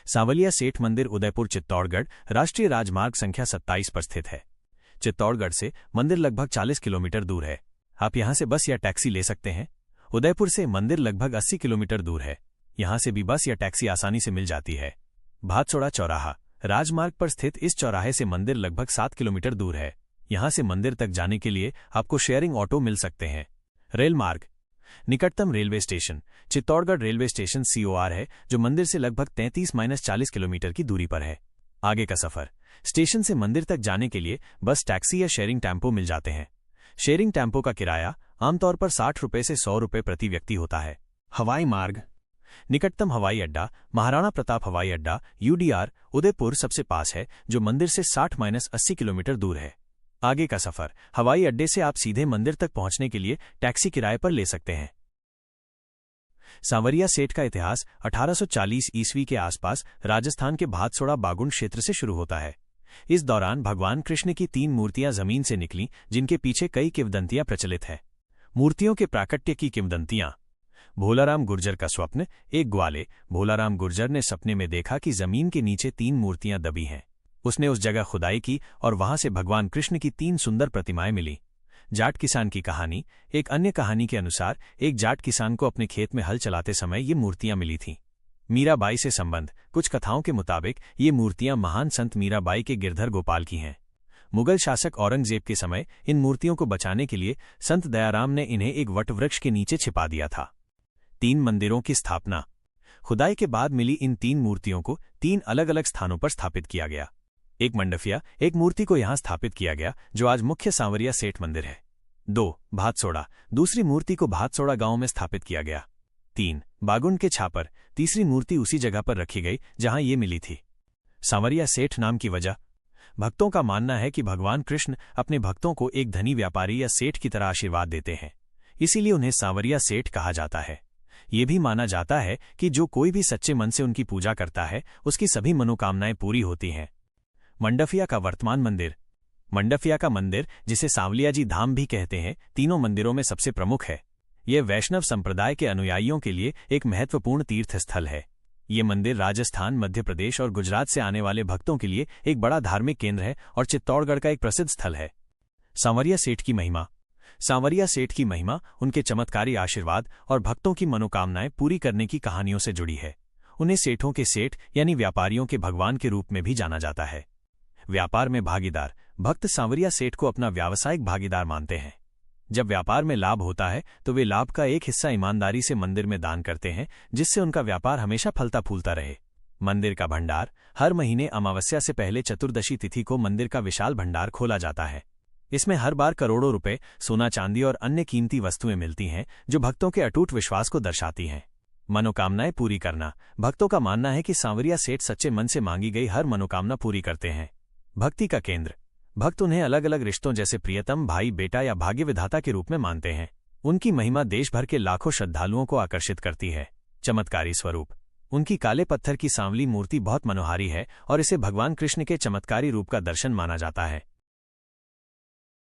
सांवलिया सेठ मंदिर उदयपुर चित्तौड़गढ़ राष्ट्रीय राजमार्ग संख्या 27 पर स्थित है। चित्तौड़गढ़ से मंदिर लगभग 40 किलोमीटर दूर है। आप यहां से बस या टैक्सी ले सकते हैं। उदयपुर से मंदिर लगभग 80 किलोमीटर दूर है। यहां से भी बस या टैक्सी आसानी से मिल जाती है। भादसोड़ा चौराहा राजमार्ग पर स्थित इस चौराहे से मंदिर लगभग 7 किलोमीटर दूर है। यहां से मंदिर तक जाने के लिए आपको शेयरिंग ऑटो मिल सकते हैं। रेल मार्ग निकटतम railway station Chittorgarh railway station COR है, जो मंदिर से लगभग 33-40 किलोमीटर की दूरी पर है। आगे का सफर स्टेशन से मंदिर तक जाने के लिए बस, टैक्सी या शेयरिंग टेम्पो मिल जाते हैं। शेयरिंग टेम्पो का किराया आमतौर पर 60 रुपये से 100 रुपये प्रति व्यक्ति होता है। हवाई मार्ग निकटतम हवाई अड्डा महाराणा प्रताप हवाई अड्डा UDR उदयपुर सबसे पास है, जो मंदिर से 60-80 किलोमीटर दूर है। आगे का सफर हवाई अड्डे से आप सीधे मंदिर तक पहुंचने के लिए टैक्सी किराए पर ले सकते हैं। सांवरिया सेठ का इतिहास 1840 ईस्वी के आसपास राजस्थान के भादसोड़ा बागुंड क्षेत्र से शुरू होता है। इस दौरान भगवान कृष्ण की 3 मूर्तियां जमीन से निकलीं, जिनके पीछे कई किंवदंतियां प्रचलित हैं। मूर्तियों के प्राकट्य की किंवदंतियां। भोलाराम गुर्जर का स्वप्न। एक ग्वाले भोलाराम गुर्जर ने सपने में देखा कि जमीन के नीचे 3 मूर्तियां दबी हैं। उसने उस जगह खुदाई की और वहां से भगवान कृष्ण की 3 सुंदर प्रतिमाएं मिली। जाट किसान की कहानी। एक अन्य कहानी के अनुसार एक जाट किसान को अपने खेत में हल चलाते समय ये मूर्तियां मिली थीं। मीराबाई से संबंध। कुछ कथाओं के मुताबिक ये मूर्तियां महान संत मीराबाई के गिरधर गोपाल की हैं। मुगल शासक औरंगजेब के समय इन मूर्तियों को बचाने के लिए संत दयाराम ने इन्हें एक वटवृक्ष के नीचे छिपा दिया था। 3 मंदिरों की स्थापना। खुदाई के बाद मिली इन 3 मूर्तियों को 3 अलग अलग स्थानों पर स्थापित किया गया। एक मंडफिया एक मूर्ति को यहां स्थापित किया गया, जो आज मुख्य सांवरिया सेठ मंदिर है। 2 भादसोड़ा दूसरी मूर्ति को भादसोड़ा गांव में स्थापित किया गया। 3 बागुंड के छापर तीसरी मूर्ति उसी जगह पर रखी गई जहां ये मिली थी। सांवरिया सेठ नाम की वजह। भक्तों का मानना है कि भगवान कृष्ण अपने भक्तों को एक धनी व्यापारी या सेठ की तरह आशीर्वाद देते हैं, इसीलिए उन्हें सांवरिया सेठ कहा जाता है। ये भी माना जाता है कि जो कोई भी सच्चे मन से उनकी पूजा करता है, उसकी सभी मनोकामनाएं पूरी होती हैं। मंडफिया का वर्तमान मंदिर। मंडफिया का मंदिर, जिसे सांवलिया जी धाम भी कहते हैं, तीनों मंदिरों में सबसे प्रमुख है। यह वैष्णव संप्रदाय के अनुयायियों के लिए एक महत्वपूर्ण तीर्थ स्थल है। ये मंदिर राजस्थान, मध्य प्रदेश और गुजरात से आने वाले भक्तों के लिए एक बड़ा धार्मिक केंद्र है और चित्तौड़गढ़ का एक प्रसिद्ध स्थल है। सांवरिया सेठ की महिमा। सांवरिया सेठ की महिमा उनके चमत्कारी आशीर्वाद और भक्तों की मनोकामनाएं पूरी करने की कहानियों से जुड़ी है। उन्हें सेठों के सेठ यानी व्यापारियों के भगवान के रूप में भी जाना जाता है। व्यापार में भागीदार। भक्त सांवरिया सेठ को अपना व्यावसायिक भागीदार मानते हैं। जब व्यापार में लाभ होता है तो वे लाभ का एक हिस्सा ईमानदारी से मंदिर में दान करते हैं, जिससे उनका व्यापार हमेशा फलता फूलता रहे। मंदिर का भंडार। हर महीने अमावस्या से पहले चतुर्दशी तिथि को मंदिर का विशाल भंडार खोला जाता है। इसमें हर बार करोड़ों रुपए सोना, चांदी और अन्य कीमती वस्तुएं मिलती हैं, जो भक्तों के अटूट विश्वास को दर्शाती हैं। मनोकामनाएं पूरी करना। भक्तों का मानना है कि सांवरिया सेठ सच्चे मन से मांगी गई हर मनोकामना पूरी करते हैं। भक्ति का केंद्र। भक्त उन्हें अलग अलग रिश्तों जैसे प्रियतम, भाई, बेटा या भाग्य विधाता के रूप में मानते हैं। उनकी महिमा देश भर के लाखों श्रद्धालुओं को आकर्षित करती है। चमत्कारी स्वरूप। उनकी काले पत्थर की सांवली मूर्ति बहुत मनोहारी है और इसे भगवान कृष्ण के चमत्कारी रूप का दर्शन माना जाता है।